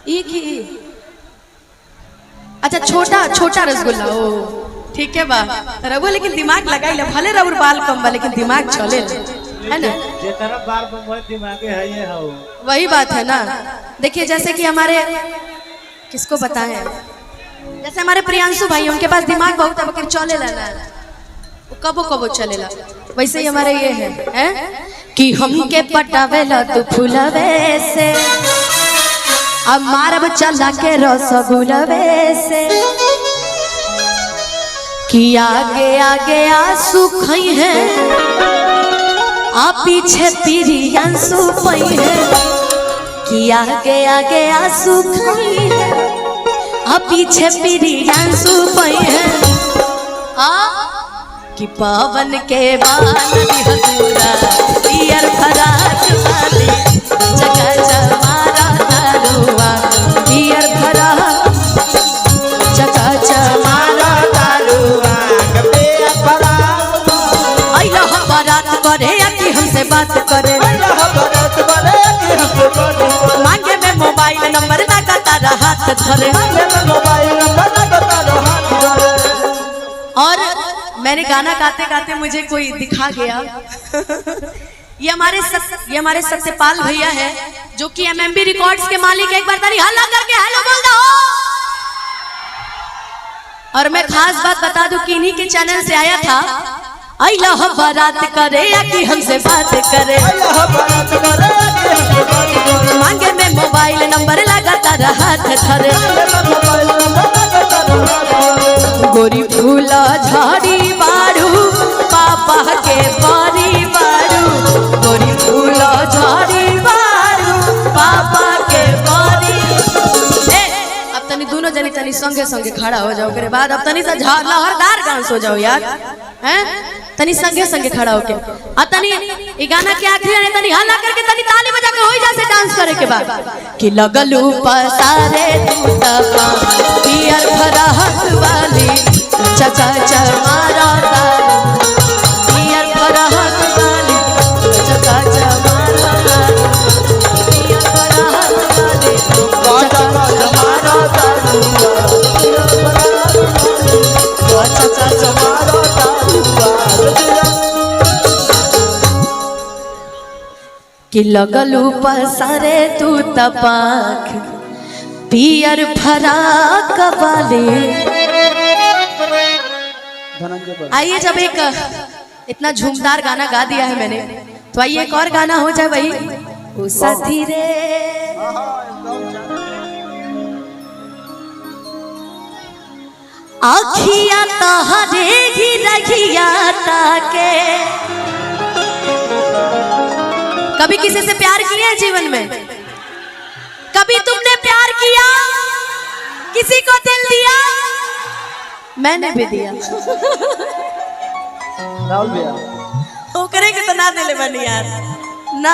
एक ही। अच्छा छोटा छोटा रसगुल्ला ओ ठीक है बा रघु, लेकिन दिमाग लगाई भले रघु बाल कम बा लेकिन दिमाग चले है ना। बाल कम दिमाग है ये हो। वही बात है ना। देखिए जैसे कि हमारे किसको बताएं, जैसे हमारे प्रियांशु भाई उनके पास दिमाग बहुत है लेकिन चले ला वो कबो कबो चलेला। वैसे ही हमारे ये है कि हमके पटावेला तू फूलवे से अब मारब चला के रसगुलवे से कि आगे आगे आंसू खई है आ पीछे प्रियांशु पई है कि आगे आगे आंसू खई है आ पीछे प्रियांशु पई है कि पावन के बाल हजूरा पियर फराक वाले जगह जमारा दारुआ पियर फराक जगह जमारा दारुआ पियर फराक आइला हम बारात करे कि हमसे बात करे मांगे में मोबाइल नंबर लगातार हाथ धरे और मैंने गाना गाते गाते मुझे कोई दिखा गया ये हमारे सत्यपाल भैया है जो कि एमएमबी रिकॉर्ड्स के मालिक। एक बार ताली हल्ला करके हेलो बोल दो। और मैं खास बात बता दूं कि इन्हीं के चैनल से आया था आइला हम बारात करे या कि हमसे बात करे मांगे में मोबाइल नंबर लगातार हाथ धरे गोरी फूला झाड़ी बारू पापा के बारी बारू गोरी फूला झाड़ी बारू पापा के बारी। अब तनी दोनों जनी तनी संगे संगे खड़ा हो जाओ के बाद अब तनी सा लहरदार डांस हो जाओ यार हैं तनी संगे संगे खड़ा होके आ तनी ये गाना के आखिरी है तनी हल्ला करके तनी ताली बजा के होई जासे डांस करे के बाद कि लगलू पसारे तू तपा पियर फराक वाली चचा चमारा तारू पियर फराक वाली चचा चमारा तारू पियर फराक वाली चचा चमारा तारू चचा चमारा तारू कि लगलू पसारे तू तपाक पियर फराक वाली। आइए जब एक इतना झूमदार गाना गा दिया है मैंने तो आइए एक और गाना हो जाए भाई ओ साथी रे आखिया तहरे ही रखिया ताके। कभी किसी से प्यार किया है जीवन में? कभी तुमने प्यार किया, किसी को दिल दिया? मैंने भी दिया राहुल भैया वो करेंगे तो ना दिले बनी यार ना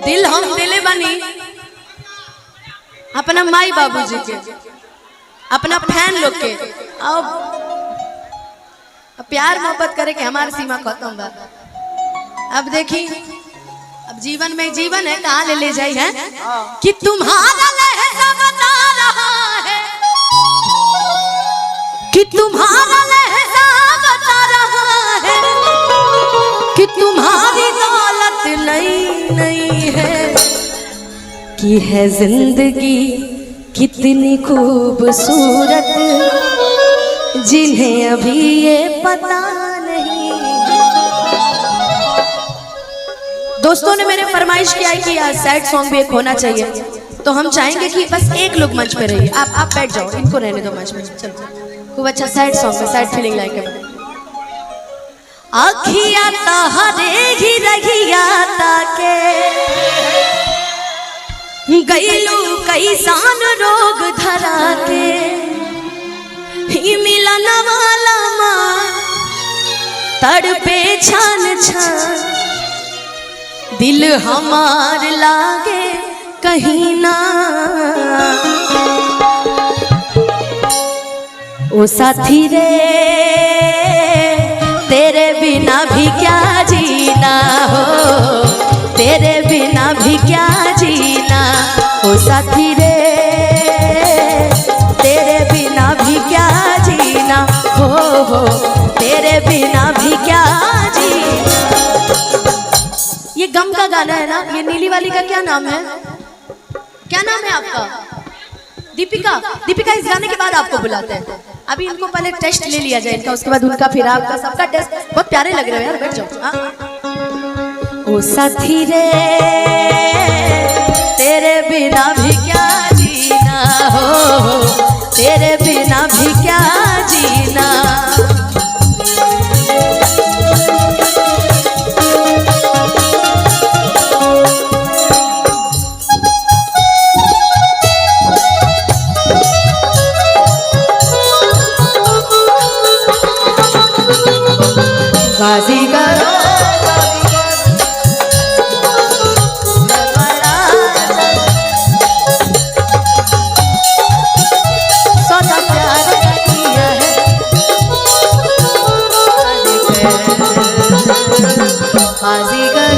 दिल हम दिले बनी अपना माई बाबूजी के अपना फैन लोग के। अब प्यार मोहब्बत करे के हमारी सीमा खत्म बा। अब देखी अब जीवन में जीवन है कहाँ ले जाई है कि तुम्हारा लहजा बता रहा है कि तुम्हारा लहजा बता रहा है कि तुम्हारी दौलत नई नई है कि है जिंदगी कितनी खूबसूरत जिन्हें अभी ये पता नहीं। दोस्तों ने मेरे फरमाइश किया है कि यार सैड सॉन्ग भी एक होना चाहिए तो हम चाहेंगे कि बस एक लोग मंच पे रहिए। आप बैठ जाओ, इनको रहने दो मंच पे। चलो खूब अच्छा सैड सॉन्ग है, सैड फीलिंग लाइक है। आखिया तहरे ही रहिया ताके गईलू कैसान रोग धरा के ही मिलन वाला माँ तड़पे छान छान दिल हमार लागे कहीं ना। ओ साथी रे तेरे बिना भी क्या जीना हो, तेरे बिना भी क्या जीना। ओ साथी रे तेरे बिना भी क्या जीना, हो तेरे बिना भी क्या जीना। ये गम का गाना है ना। ये नीली वाली का क्या नाम है? क्या नाम है आपका? दीपिका। दीपिका इस गाने के बाद आपको बुलाते हैं। अभी इनको पहले टेस्ट ले लिया जाए इनका, उसके बाद उनका, फिर आपका, सबका टेस्ट। बहुत प्यारे लग रहे हो यार, बैठ जाओ। ओ साथी रे तेरे बिना भी क्या जीना, हो तेरे बिना भी क्या जीना। बाजीगर सौदा प्यार किया है, बाजीगर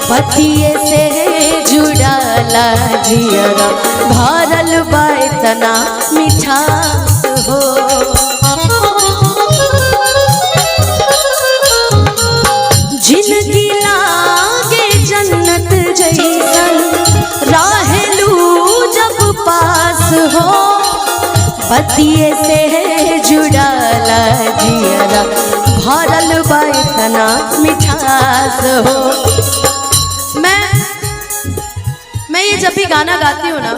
पतिये से जुड़ाला जियरा, भरल बा इतना मिठास हो। जिंदगी लागे जन्नत जैसन, रहेलू जब पास हो। पतिये से जुड़ाला जियरा, भरल बा इतना मिठास हो। मैं ये जब भी गाना गाती हूँ ना,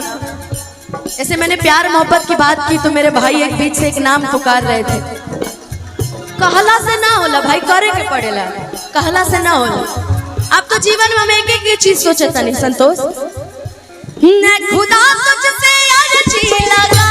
ऐसे मैंने प्यार मोहब्बत की बात की तो मेरे भाई एक बीच से एक नाम पुकार रहे थे। कहला से ना होला भाई, करे के पड़ेला, कहला से ना होला। आप तो जीवन में एक एक चीज सोचे तनी संतोष। न खुदा तुझसे अर्जी लगा,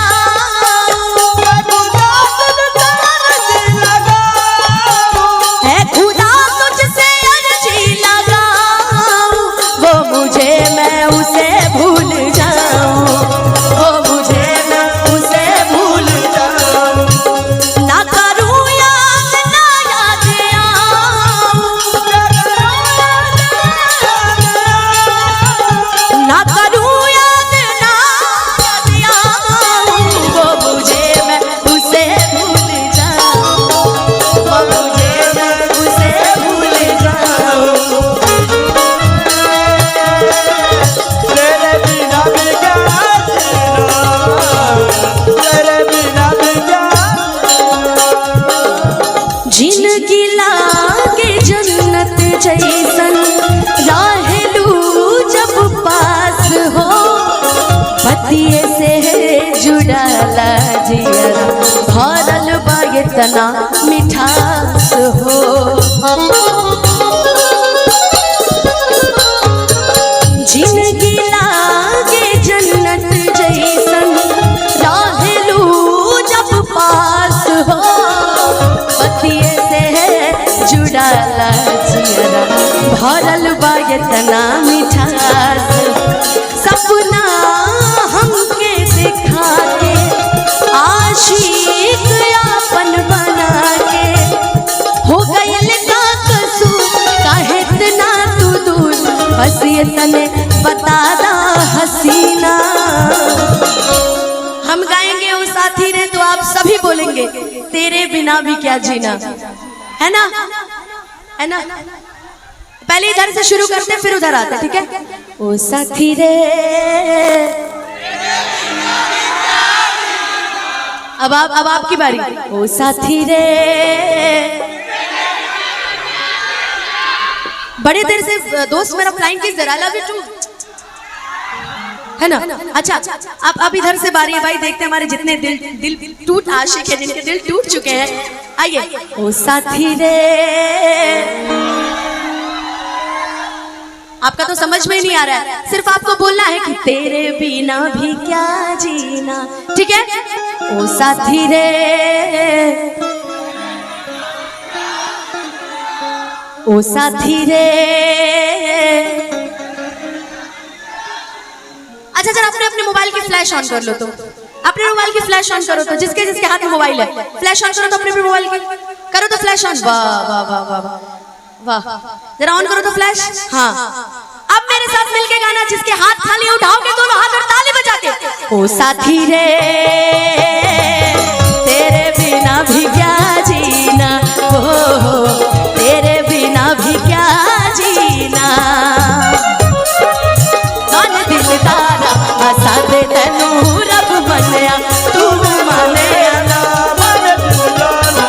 जिंदगी लागे जन्नत जैसन, रहेलू जब पास हो। पतिये से जुड़ाला जियरा, भरल बा इतना मिठास हो। जिंदगी लागे जन्नत जैसन, रहेलू जब पास हो। पतिये से जुड़ाला जियरा, भरल बा इतना मिठास। सपना हमके दिखा के, आशिक अपन बना के, हो गइल का कसूर, काहे इतना तू दूर, बस ये तने बता दा हसीना। हम गाएंगे ओ साथी रे तो आप सभी बोलेंगे तेरे बिना भी क्या जीना, है ना, है ना। पहले इधर से शुरू करते हैं फिर उधर आते हैं, ठीक है। ओ साथी रे, अब आपकी बारी। ओ साथी रे, बड़े देर से दोस्त मेरा फ्लाइंग किस जरा लव यू टू, है ना। अच्छा अब इधर से बारी है भाई, देखते हैं हमारे जितने दिल टूट आशिक है, जिनके दिल टूट चुके हैं। आइए। ओ साथी रे, आपका तो समझ में ही नहीं आ रहा है, सिर्फ आपको बोलना है कि तेरे बिना भी क्या जीना, ठीक है। ओ साथी रे ओ साथी रे। अच्छा जरा अपने मोबाइल की फ्लैश ऑन कर लो तो, अपने मोबाइल की फ्लैश ऑन करो तो, जिसके जिसके हाथ में मोबाइल है फ्लैश ऑन करो तो अपने मोबाइल की करो तो फ्लैश ऑन। वाह वाह वाह वाह वाह वाह, जरा ऑन करो तो फ्लैश। हाँ अब मेरे साथ मिलके गाना, जिसके हाथ खाली उठाओगे दोनों हाथ और ताली बजा के। ओ साथी रे तेरे बिना भी क्या जीना, हो तेरे बिना भी क्या जीना। मन दिल तारा असा दे तैनू रब मनिया, तू मनिया ना मन दिल तारा।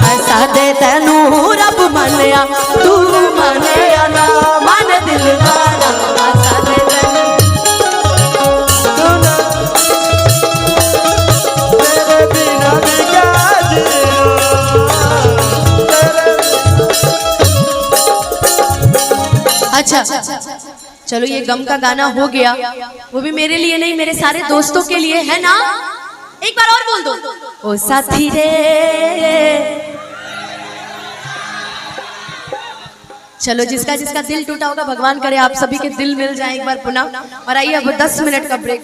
असा दे तैनू रब मनिया, तू मनिया ना मन दिल तारा। असा दे तैनू अच्छा चलो ये गम का गाना हो गया, वो भी मेरे लिए नहीं मेरे सारे दोस्तों के लिए है ना। एक बार और बोल दो। ओ साथी रे चलो जिसका जिसका दिल टूटा होगा भगवान करे आप सभी के दिल मिल जाए एक बार पुनः। और आइए अब 10 मिनट का ब्रेक।